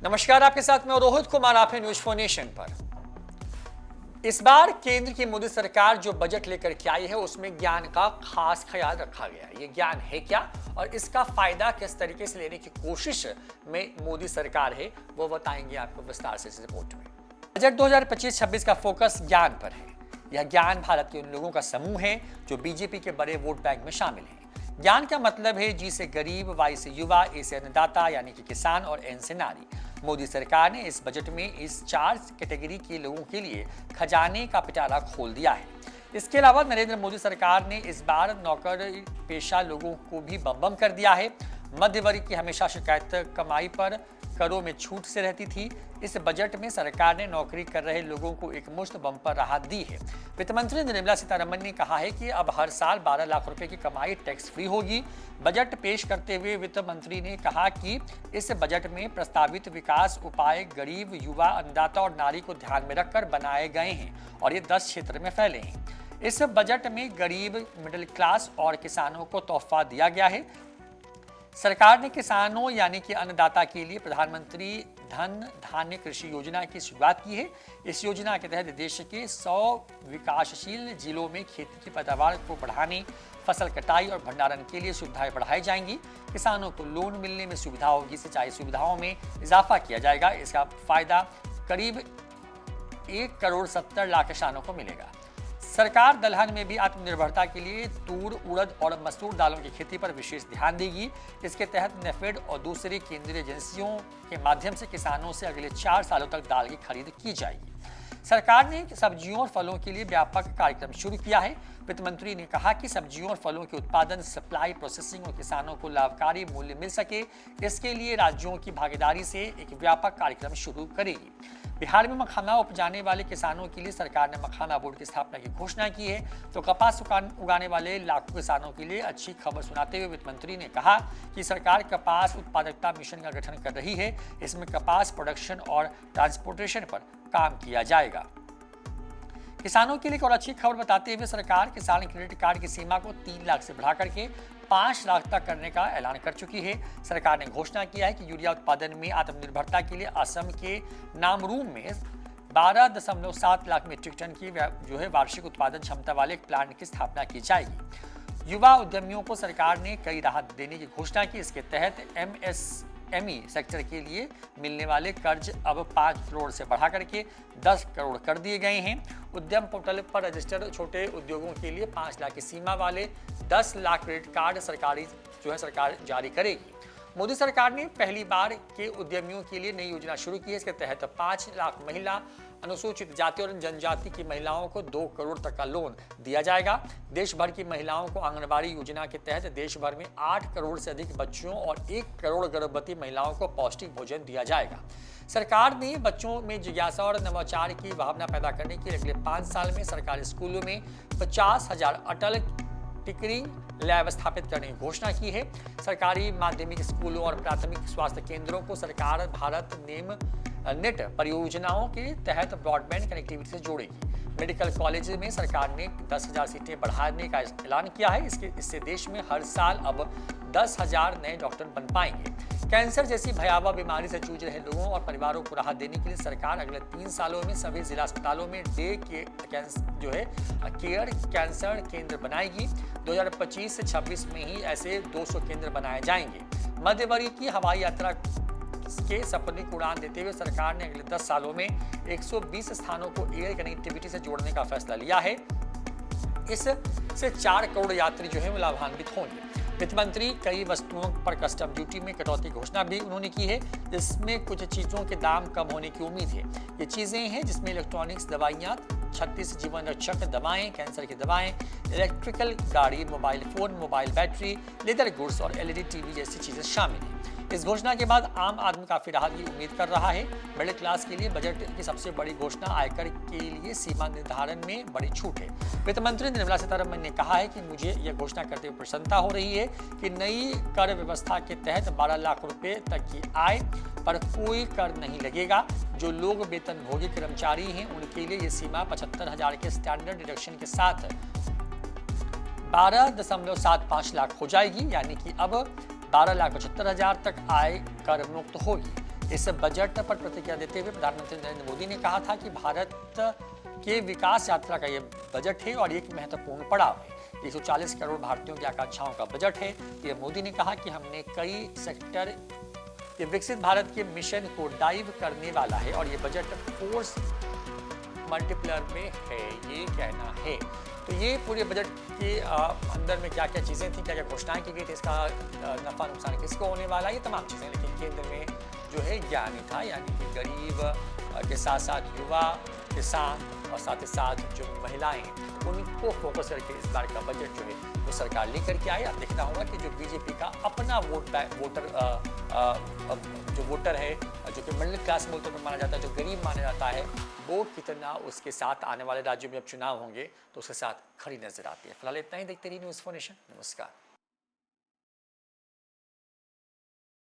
नमस्कार, आपके साथ मैं रोहित कुमार, आप है न्यूज 4 नेशन पर। इस बार केंद्र की मोदी सरकार जो बजट लेकर के आई है उसमें ज्ञान का खास ख्याल रखा गया है। ये ज्ञान है क्या और इसका फायदा किस तरीके से लेने की कोशिश में मोदी सरकार है वो बताएंगे आपको विस्तार से इस रिपोर्ट में। बजट 2025-26 का फोकस ज्ञान पर है। यह ज्ञान भारत के उन लोगों का समूह है जो बीजेपी के बड़े वोट बैंक में शामिल है। ज्ञान का मतलब है जी से गरीब, वाई से युवा, ए से अन्नदाता यानी कि किसान और एन से नारी। मोदी सरकार ने इस बजट में इस 4 कैटेगरी के लोगों के लिए खजाने का पिटारा खोल दिया है। इसके अलावा नरेंद्र मोदी सरकार ने इस बार नौकर पेशा लोगों को भी बम कर दिया है। मध्य वर्ग की हमेशा शिकायत कमाई पर करों में छूट से रहती थी। इस बजट में सरकार ने नौकरी कर रहे लोगों को एक मुश्त बम्पर राहत दी है। वित्त मंत्री निर्मला सीतारमण ने कहा है कि अब हर साल 12 लाख रुपए की कमाई टैक्स फ्री होगी। बजट पेश करते हुए वित्त मंत्री ने कहा कि इस बजट में प्रस्तावित विकास उपाय गरीब, युवा, अन्नदाता और नारी को ध्यान में रखकर बनाए गए हैं और ये 10 क्षेत्र में फैले हैं। इस बजट में गरीब, मिडिल क्लास और किसानों को तोहफा दिया गया है। सरकार ने किसानों यानी कि अन्नदाता के लिए प्रधानमंत्री धन धान्य कृषि योजना की शुरुआत की है। इस योजना के तहत देश के 100 विकासशील जिलों में खेती की पैदावार को बढ़ाने, फसल कटाई और भंडारण के लिए सुविधाएं बढ़ाई जाएंगी। किसानों को लोन मिलने में सुविधा होगी, सिंचाई सुविधाओं में इजाफा किया जाएगा। इसका फायदा करीब 1,70,00,000 किसानों को मिलेगा। सरकार दलहन में भी आत्मनिर्भरता के लिए तूर, उड़द और मसूर दालों की खेती पर विशेष ध्यान देगी। इसके तहत नेफेड और दूसरी केंद्रीय एजेंसियों के माध्यम से किसानों से अगले 4 सालों तक दाल की खरीद की जाएगी। सरकार ने सब्जियों और फलों के लिए व्यापक कार्यक्रम शुरू किया है। वित्त मंत्री ने कहा कि सब्जियों और फलों के उत्पादन, सप्लाई, प्रोसेसिंग और किसानों को लाभकारी मूल्य मिल सके, इसके लिए राज्यों की भागीदारी से एक व्यापक कार्यक्रम शुरू करेगी। बिहार में मखाना उपजाने वाले किसानों के लिए सरकार ने मखाना बोर्ड की स्थापना की घोषणा की है। तो कपास उगाने वाले लाखों किसानों के लिए अच्छी खबर सुनाते हुए वित्त मंत्री ने कहा कि सरकार कपास उत्पादकता मिशन का गठन कर रही है। इसमें कपास प्रोडक्शन और ट्रांसपोर्टेशन पर काम किया जाएगा। किसानों के लिए एक और अच्छी खबर बताते हुए सरकार किसान क्रेडिट कार्ड की सीमा को 3 लाख से बढ़ाकर के 5 लाख तक करने का ऐलान कर चुकी है। सरकार ने घोषणा किया है कि यूरिया उत्पादन में आत्मनिर्भरता के लिए असम के नामरूम में 12.7 लाख मीट्रिक टन की वार्षिक उत्पादन क्षमता वाले एक प्लांट की स्थापना की जाएगी। युवा उद्यमियों को सरकार ने कई राहत देने की घोषणा की। इसके तहत MSME सेक्टर के लिए मिलने वाले कर्ज अब 5 करोड़ से बढ़ा करके 10 करोड़ कर दिए गए हैं। उद्यम पोर्टल पर रजिस्टर्ड छोटे उद्योगों के लिए 5 लाख की सीमा वाले 10 लाख क्रेडिट कार्ड सरकार जारी करेगी। मोदी सरकार ने पहली बार के उद्यमियों के लिए नई योजना शुरू की है। इसके तहत 5 लाख महिला, अनुसूचित जाति और जनजाति की महिलाओं को 2 करोड़ तक का लोन दिया जाएगा। देश भर की महिलाओं को आंगनबाड़ी योजना के तहत देश भर में 8 करोड़ से अधिक बच्चों और 1 करोड़ गर्भवती महिलाओं को पौष्टिक भोजन दिया जाएगा। सरकार ने बच्चों में जिज्ञासा और नवाचार की भावना पैदा करने के लिए अगले 5 साल में सरकारी स्कूलों में 50,000 अटल टिकरिंग लैब स्थापित करने की घोषणा की है। सरकारी माध्यमिक स्कूलों और प्राथमिक स्वास्थ्य केंद्रों को सरकार भारत नेट परियोजनाओं के तहत ब्रॉडबैंड कनेक्टिविटी से जोड़ेगी। मेडिकल कॉलेज में सरकार ने 10,000 सीटें बढ़ाने का ऐलान किया है। इससे देश में हर साल अब 10,000 नए डॉक्टर बन पाएंगे। कैंसर जैसी भयावह बीमारी से जूझ रहे लोगों और परिवारों को राहत देने के लिए सरकार अगले 3 सालों में सभी जिला अस्पतालों में केयर कैंसर केंद्र बनाएगी। 2025 से 26 में ही ऐसे 200 केंद्र बनाए जाएंगे। मध्य वर्ग की हवाई यात्रा के सपने को उड़ान देते हुए सरकार ने अगले 10 सालों में 120 स्थानों को एयर कनेक्टिविटी से जोड़ने का फैसला लिया है। इससे 4 करोड़ यात्री वो लाभान्वित होंगे। वित्त मंत्री कई वस्तुओं पर कस्टम ड्यूटी में कटौती की घोषणा भी उन्होंने की है, जिसमें कुछ चीजों के दाम कम होने की उम्मीद है। ये चीजें हैं जिसमें इलेक्ट्रॉनिक्स दवाइयाँ, 36 जीवन रक्षक दवाएं, कैंसर की दवाएं, इलेक्ट्रिकल गाड़ी, mobile phone, mobile battery, leather goods और LED टीवी जैसी चीजें शामिल हैं। इस घोषणा के बाद आम आदमी काफी राहत की उम्मीद कर रहा है। मिडिल क्लास के लिए बजट की सबसे बड़ी घोषणा आयकर के लिए सीमा निर्धारण में बड़ी छूट है। वित्त मंत्री निर्मला सीतारमण ने कहा है कि मुझे यह घोषणा करते हुए प्रसन्नता हो रही है कि नई कर व्यवस्था के तहत 12 लाख रुपए तक की आय पर कोई कर नहीं लगेगा। जो लोग वेतनभोगी कर्मचारी हैं उनके लिए यह सीमा 75,000 के स्टैंडर्ड डिडक्शन के साथ 12.75 लाख हो जाएगी, यानी कि अब 12,75,000 तक आय कर मुक्त होगी। इस बजट पर प्रतिक्रिया देते हुए प्रधानमंत्री नरेंद्र मोदी ने कहा था कि भारत के विकास यात्रा का ये बजट है और एक महत्वपूर्ण पड़ाव है। 140 करोड़ भारतीयों की आकांक्षाओं का बजट है। ये मोदी ने कहा कि हमने कई सेक्टर ये विकसित भारत के मिशन को डाइव करने वाला है और ये बजट फोर्स मल्टीप्लायर में है, ये कहना है। तो ये पूरे बजट के अंदर में क्या क्या चीज़ें थी, क्या क्या घोषणाएं की गई थी, इसका नफा नुकसान किसको होने वाला, ये तमाम चीज़ें। लेकिन केंद्र में जो है ज्ञान ही था, यानी कि गरीब के साथ साथ युवा, किसान और साथ ही साथ जो महिलाएं, उनको फोकस करके इस बार का बजट जो है वो सरकार लेकर के आई। अब देखना होगा कि जो बीजेपी का अपना वोटर है, जो कि मिडिल क्लास में माना जाता है, जो गरीब माना जाता है, वो कितना उसके साथ आने वाले राज्यों में जब चुनाव होंगे तो उसके साथ खड़ी नजर आती है। फिलहाल इतना ही, देखते रहिए न्यूज़4 नेशन। नमस्कार।